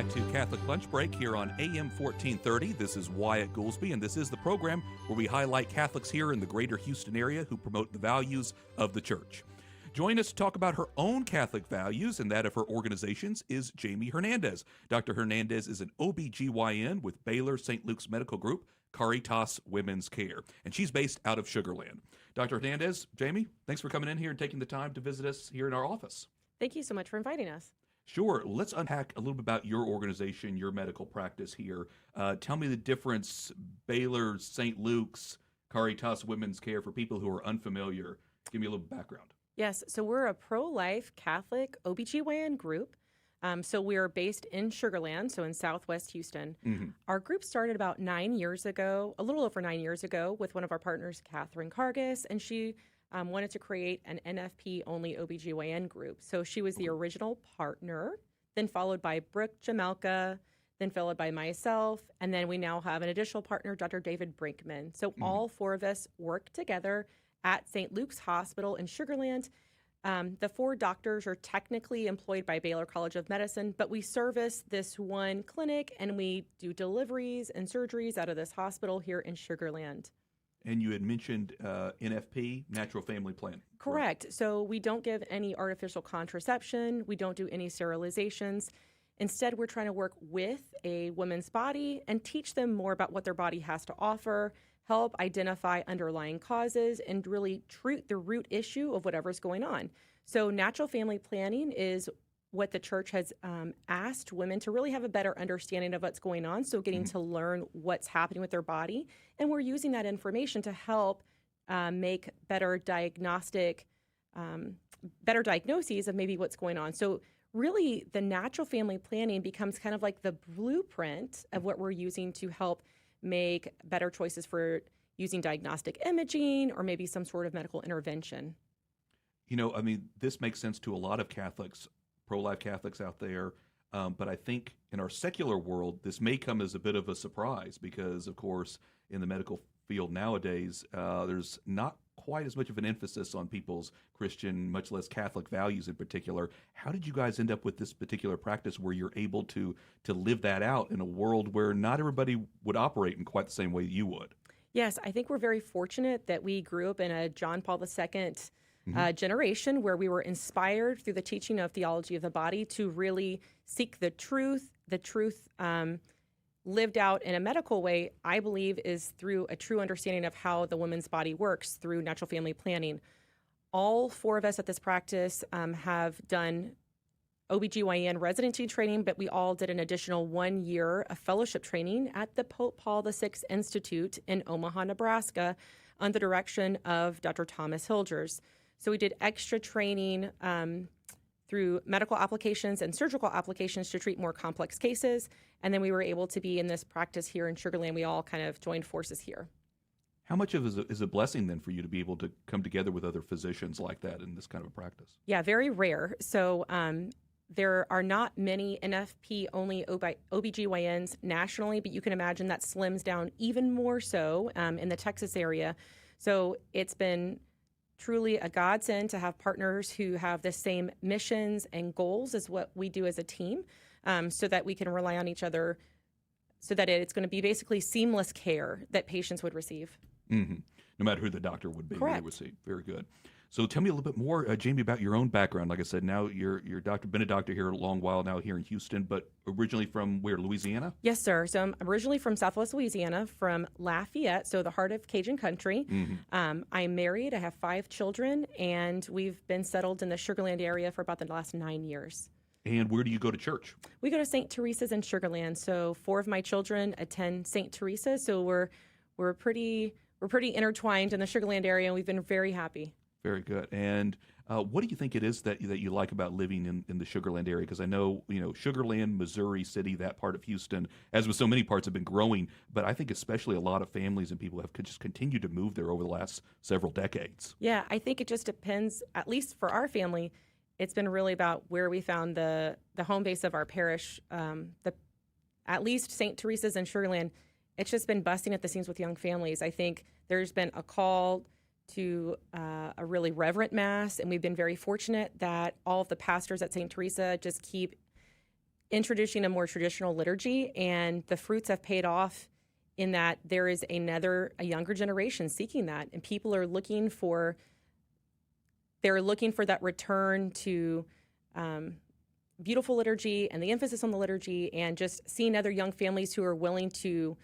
back to Catholic Lunch Break here on AM 1430. This is Wyatt Goolsby, and this is the program where we highlight Catholics here in the greater Houston area who promote the values of the church. Join us to talk about her own Catholic values and that of her organizations is Jamie Hernandez. Dr. Hernandez is an OBGYN with Baylor St. Luke's Medical Group, Caritas Women's Care, and she's based out of Sugar Land. Dr. Hernandez, Jamie, thanks for coming in here and taking the time to visit us here in our office. Thank you so much for inviting us. Sure. Let's unpack a little bit about your organization, your medical practice here. Tell me the difference, Baylor St. Luke's, Caritas Women's Care, for people who are unfamiliar. Give me a little background. Yes, so we're a pro-life Catholic OBGYN group. So we're based in Sugar Land, so in Southwest Houston. Mm-hmm. Our group started about 9 years ago, a little over 9 years ago, with one of our partners, Catherine Cargis, and she wanted to create an NFP-only OBGYN group. So she was the original partner, then followed by Brooke Jamelka, then followed by myself, and then we now have an additional partner, Dr. David Brinkman. So all four of us work together at St. Luke's Hospital in Sugar Land. The four doctors are technically employed by Baylor College of Medicine, but we service this one clinic and we do deliveries and surgeries out of this hospital here in Sugar Land. And you had mentioned NFP, natural family planning. Correct. So we don't give any artificial contraception. We don't do any sterilizations. Instead, we're trying to work with a woman's body and teach them more about what their body has to offer, help identify underlying causes, and really treat the root issue of whatever's going on. So natural family planning is what the church has asked women to really have a better understanding of what's going on, so getting to learn what's happening with their body. And we're using that information to help make better diagnoses of maybe what's going on. So really, the natural family planning becomes kind of like the blueprint of what we're using to help make better choices for using diagnostic imaging or maybe some sort of medical intervention. You know, I mean, this makes sense to a lot of Catholics, pro-life Catholics out there, but I think in our secular world, this may come as a bit of a surprise because, of course, in the medical field nowadays, there's not quite as much of an emphasis on people's Christian, much less Catholic values in particular. How did you guys end up with this particular practice where you're able to live that out in a world where not everybody would operate in quite the same way you would? Yes, I think we're very fortunate that we grew up in a John Paul II generation where we were inspired through the teaching of theology of the body to really seek the truth lived out in a medical way, I believe, is through a true understanding of how the woman's body works through natural family planning. All four of us at this practice have done OBGYN residency training, but we all did an additional 1 year of fellowship training at the Pope Paul VI Institute in Omaha, Nebraska, under the direction of Dr. Thomas Hilgers. So we did extra training through medical applications and surgical applications to treat more complex cases. And then we were able to be in this practice here in Sugar Land. We all kind of joined forces here. How much of it is a blessing then for you to be able to come together with other physicians like that in this kind of a practice? Yeah, very rare. So there are not many NFP-only OBGYNs nationally, but you can imagine that slims down even more so in the Texas area. So it's been truly a godsend to have partners who have the same missions and goals as what we do as a team, so that we can rely on each other, so that it's going to be basically seamless care that patients would receive. Mm-hmm. No matter who the doctor would be, Correct. They would see. Very good. So tell me a little bit more, Jamie, about your own background. Like I said, now you're been a doctor here a long while now here in Houston, but originally from where, Louisiana? Yes, sir. So I'm originally from Southwest Louisiana, from Lafayette, so the heart of Cajun country. Mm-hmm. I'm married. I have 5 children, and we've been settled in the Sugar Land area for about the last 9 years. And where do you go to church? We go to St. Teresa's in Sugar Land. So 4 of my children attend St. Teresa. So we're pretty intertwined in the Sugar Land area, and we've been very happy. Very good. And what do you think it is that you like about living in the Sugar Land area? Because I know, Sugar Land, Missouri City, that part of Houston, as with so many parts, have been growing. But I think especially a lot of families and people have just continued to move there over the last several decades. Yeah, I think it just depends, at least for our family, it's been really about where we found the home base of our parish. At least St. Teresa's in Sugar Land, it's just been busting at the seams with young families. I think there's been a call to a really reverent mass, and we've been very fortunate that all of the pastors at St. Teresa just keep introducing a more traditional liturgy, and the fruits have paid off in that there is a younger generation seeking that, and people are looking for that return to beautiful liturgy and the emphasis on the liturgy, and just seeing other young families who are willing to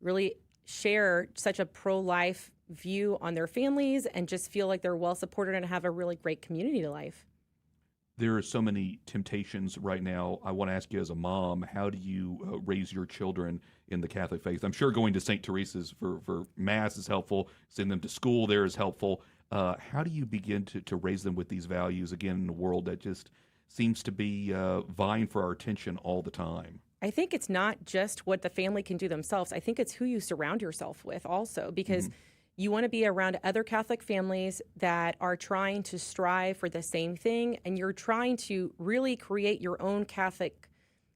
really share such a pro-life view on their families and just feel like they're well supported and have a really great community to life. There are so many temptations right now. I want to ask you, as a mom, how do you raise your children in the Catholic faith? I'm sure going to St. Teresa's for Mass is helpful. Sending them to school there is helpful. How do you begin to raise them with these values, again, in a world that just seems to be vying for our attention all the time? I think it's not just what the family can do themselves. I think it's who you surround yourself with also, because you want to be around other Catholic families that are trying to strive for the same thing, and you're trying to really create your own Catholic,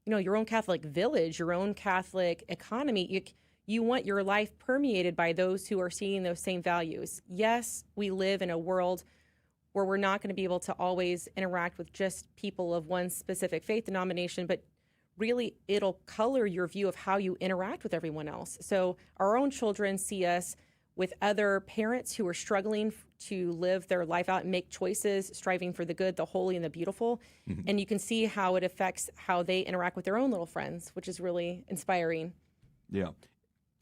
your own Catholic village, your own Catholic economy. You want your life permeated by those who are seeing those same values. Yes, we live in a world where we're not going to be able to always interact with just people of one specific faith denomination, but really it'll color your view of how you interact with everyone else. So our own children see us with other parents who are struggling to live their life out and make choices, striving for the good, the holy, and the beautiful. And you can see how it affects how they interact with their own little friends, which is really inspiring. Yeah.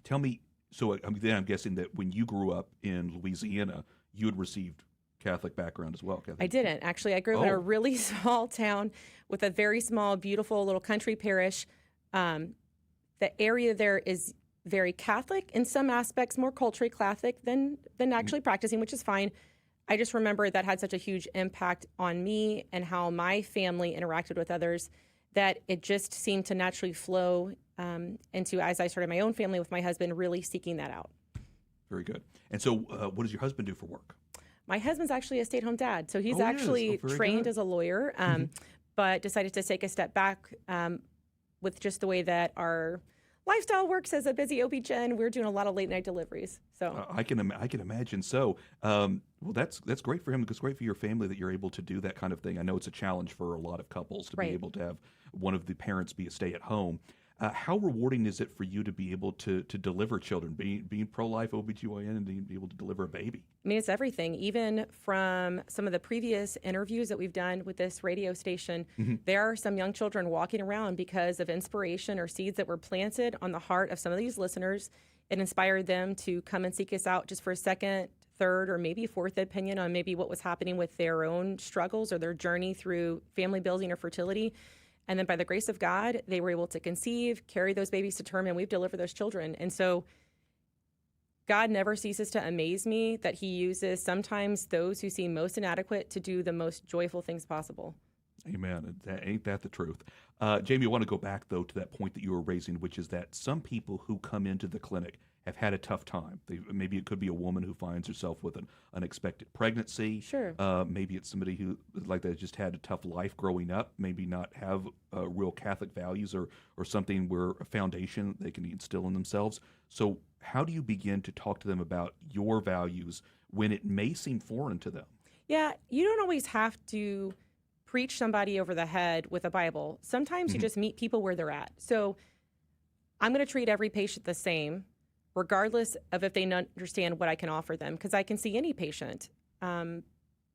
Tell me, so then I'm guessing that when you grew up in Louisiana, you had received Catholic background as well. I didn't. Actually, I grew up in a really small town with a very small, beautiful little country parish. The area there is very Catholic in some aspects, more culturally Catholic than actually practicing, which is fine. I just remember that had such a huge impact on me and how my family interacted with others that it just seemed to naturally flow into, as I started my own family with my husband, really seeking that out. Very good. And so what does your husband do for work? My husband's actually a stay-at-home dad. So he's actually trained as a lawyer, but decided to take a step back with just the way that our lifestyle works as a busy OB-GYN. We're doing a lot of late-night deliveries. So I can imagine so. Well, that's great for him. It's great for your family that you're able to do that kind of thing. I know it's a challenge for a lot of couples to be able to have one of the parents be a stay-at-home. How rewarding is it for you to be able to deliver children, being pro-life OBGYN and being able to deliver a baby? I mean, it's everything. Even from some of the previous interviews that we've done with this radio station, there are some young children walking around because of inspiration or seeds that were planted on the heart of some of these listeners. It inspired them to come and seek us out just for a second, third, or maybe fourth opinion on maybe what was happening with their own struggles or their journey through family building or fertility. And then by the grace of God, they were able to conceive, carry those babies to term, and we've delivered those children. And so God never ceases to amaze me that he uses sometimes those who seem most inadequate to do the most joyful things possible. Amen. Ain't that the truth? Jamie, I want to go back, though, to that point that you were raising, which is that some people who come into the clinic have had a tough time. Maybe it could be a woman who finds herself with an unexpected pregnancy. Sure. Maybe it's somebody who, like that, just had a tough life growing up, maybe not have real Catholic values or something where a foundation they can instill in themselves. So how do you begin to talk to them about your values when it may seem foreign to them? Yeah, you don't always have to preach somebody over the head with a Bible. Sometimes you just meet people where they're at. So I'm going to treat every patient the same, regardless of if they understand what I can offer them, because I can see any patient. But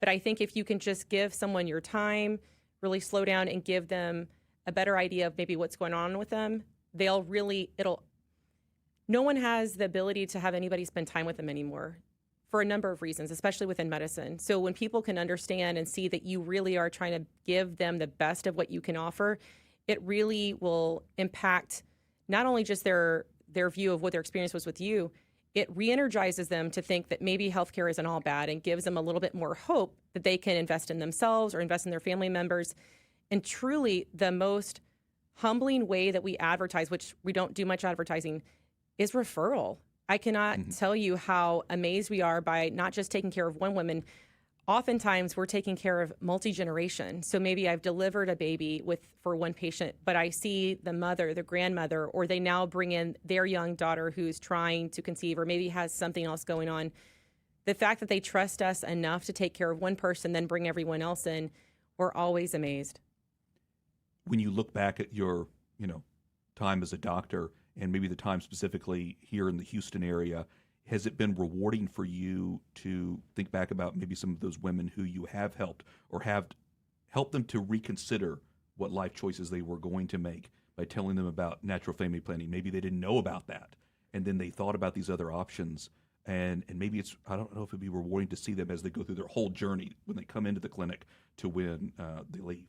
I think if you can just give someone your time, really slow down and give them a better idea of maybe what's going on with them, no one has the ability to have anybody spend time with them anymore for a number of reasons, especially within medicine. So when people can understand and see that you really are trying to give them the best of what you can offer, it really will impact not only just their view of what their experience was with you, it re-energizes them to think that maybe healthcare isn't all bad and gives them a little bit more hope that they can invest in themselves or invest in their family members. And truly, the most humbling way that we advertise, which we don't do much advertising, is referral. I cannot tell you how amazed we are by not just taking care of one woman. Oftentimes, we're taking care of multi-generation. So maybe I've delivered a baby for one patient, but I see the mother, the grandmother, or they now bring in their young daughter who's trying to conceive or maybe has something else going on. The fact that they trust us enough to take care of one person, then bring everyone else in, we're always amazed. when you look back at your, time as a doctor and maybe the time specifically here in the Houston area, has it been rewarding for you to think back about maybe some of those women who you have helped or have helped them to reconsider what life choices they were going to make by telling them about natural family planning? Maybe they didn't know about that, and then they thought about these other options. And maybe it's, I don't know if it'd be rewarding to see them as they go through their whole journey when they come into the clinic to when they leave.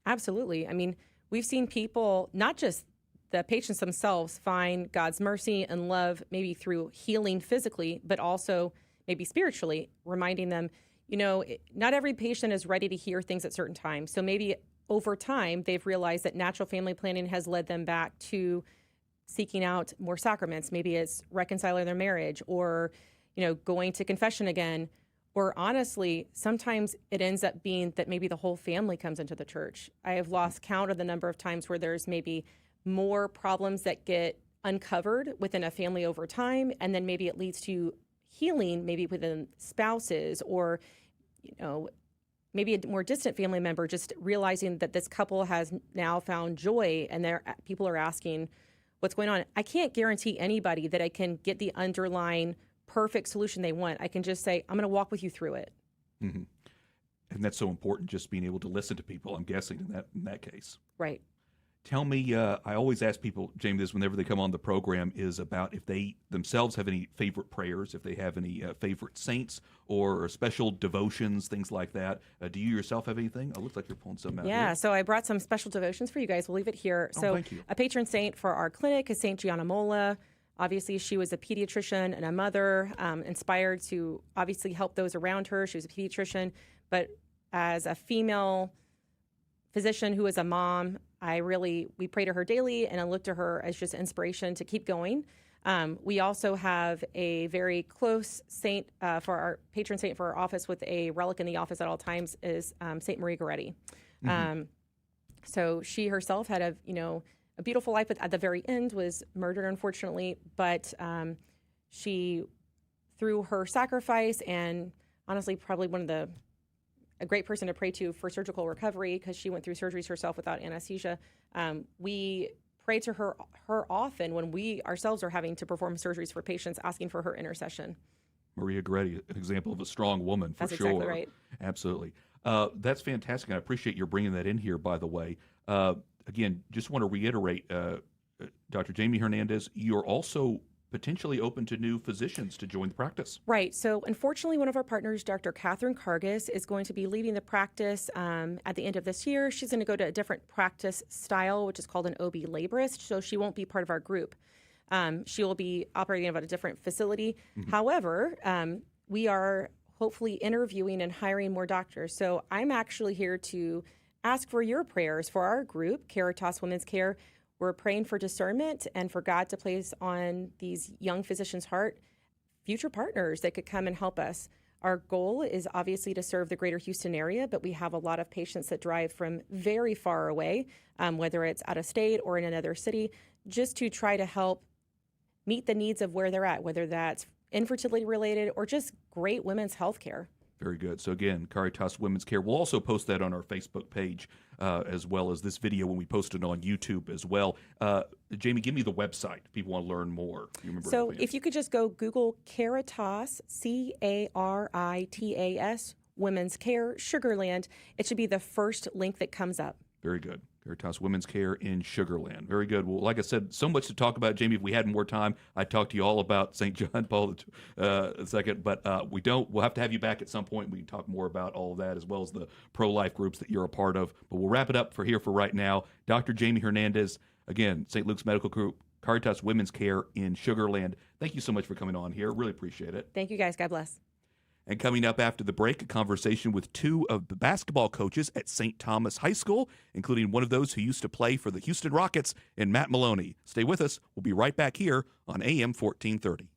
Absolutely. I mean, we've seen people, not just the patients themselves, find God's mercy and love maybe through healing physically, but also maybe spiritually, reminding them, not every patient is ready to hear things at certain times. So maybe over time, they've realized that natural family planning has led them back to seeking out more sacraments. Maybe it's reconciling their marriage or, going to confession again. Or honestly, sometimes it ends up being that maybe the whole family comes into the church. I have lost count of the number of times where there's maybe more problems that get uncovered within a family over time, and then maybe it leads to healing, maybe within spouses or, maybe a more distant family member, just realizing that this couple has now found joy, and people are asking what's going on. I can't guarantee anybody that I can get the underlying perfect solution they want. I can just say, I'm going to walk with you through it. Mm-hmm. And that's so important, just being able to listen to people, I'm guessing, in that case. Right. Tell me, I always ask people, Jamie, this whenever they come on the program, is about if they themselves have any favorite prayers, if they have any favorite saints or special devotions, things like that. Do you yourself have anything? It looks like you're pulling some out here. Yeah, so I brought some special devotions for you guys. We'll leave it here. Oh, so thank you. A patron saint for our clinic is Saint Gianna Molla. Obviously, she was a pediatrician and a mother, inspired to obviously help those around her. She was a pediatrician, but as a female physician who is a mom, we pray to her daily, and I look to her as just inspiration to keep going. We also have a very close saint for our patron saint for our office with a relic in the office at all times is Saint Marie Goretti. Mm-hmm. So she herself had a beautiful life, but at the very end was murdered, unfortunately. But she, through her sacrifice and honestly probably a great person to pray to for surgical recovery, because she went through surgeries herself without anesthesia. We pray to her often when we ourselves are having to perform surgeries for patients, asking for her intercession. Maria Goretti, an example of a strong woman, for That's sure. Exactly right. Absolutely. That's fantastic. I appreciate your bringing that in here, by the way. Again, just want to reiterate, Dr. Jamie Hernandez, you're also potentially open to new physicians to join the practice. Right. So unfortunately, one of our partners, Dr. Caritas, is going to be leaving the practice at the end of this year. She's going to go to a different practice style, which is called an OB laborist. So she won't be part of our group. She will be operating out of a different facility. Mm-hmm. However, we are hopefully interviewing and hiring more doctors. So I'm actually here to ask for your prayers for our group, Caritas Women's Care. We're praying for discernment and for God to place on these young physicians' heart future partners that could come and help us. Our goal is obviously to serve the greater Houston area, but we have a lot of patients that drive from very far away, whether it's out of state or in another city, just to try to help meet the needs of where they're at, whether that's infertility related or just great women's health care. Very good. So again, Caritas Women's Care. We'll also post that on our Facebook page as well as this video when we post it on YouTube as well. Jamie, give me the website if people want to learn more. So if you could just go Google Caritas, Caritas, Women's Care, Sugarland, it should be the first link that comes up. Very good. Caritas Women's Care in Sugarland. Very good. Well, like I said, so much to talk about, Jamie. If we had more time, I'd talk to you all about St. John Paul II, but we don't. We'll have to have you back at some point. We can talk more about all of that as well as the pro-life groups that you're a part of. But we'll wrap it up for right now. Dr. Jamie Hernandez, again, St. Luke's Medical Group, Caritas Women's Care in Sugarland. Thank you so much for coming on here. Really appreciate it. Thank you, guys. God bless. And coming up after the break, a conversation with two of the basketball coaches at St. Thomas High School, including one of those who used to play for the Houston Rockets and Matt Maloney. Stay with us. We'll be right back here on AM 1430.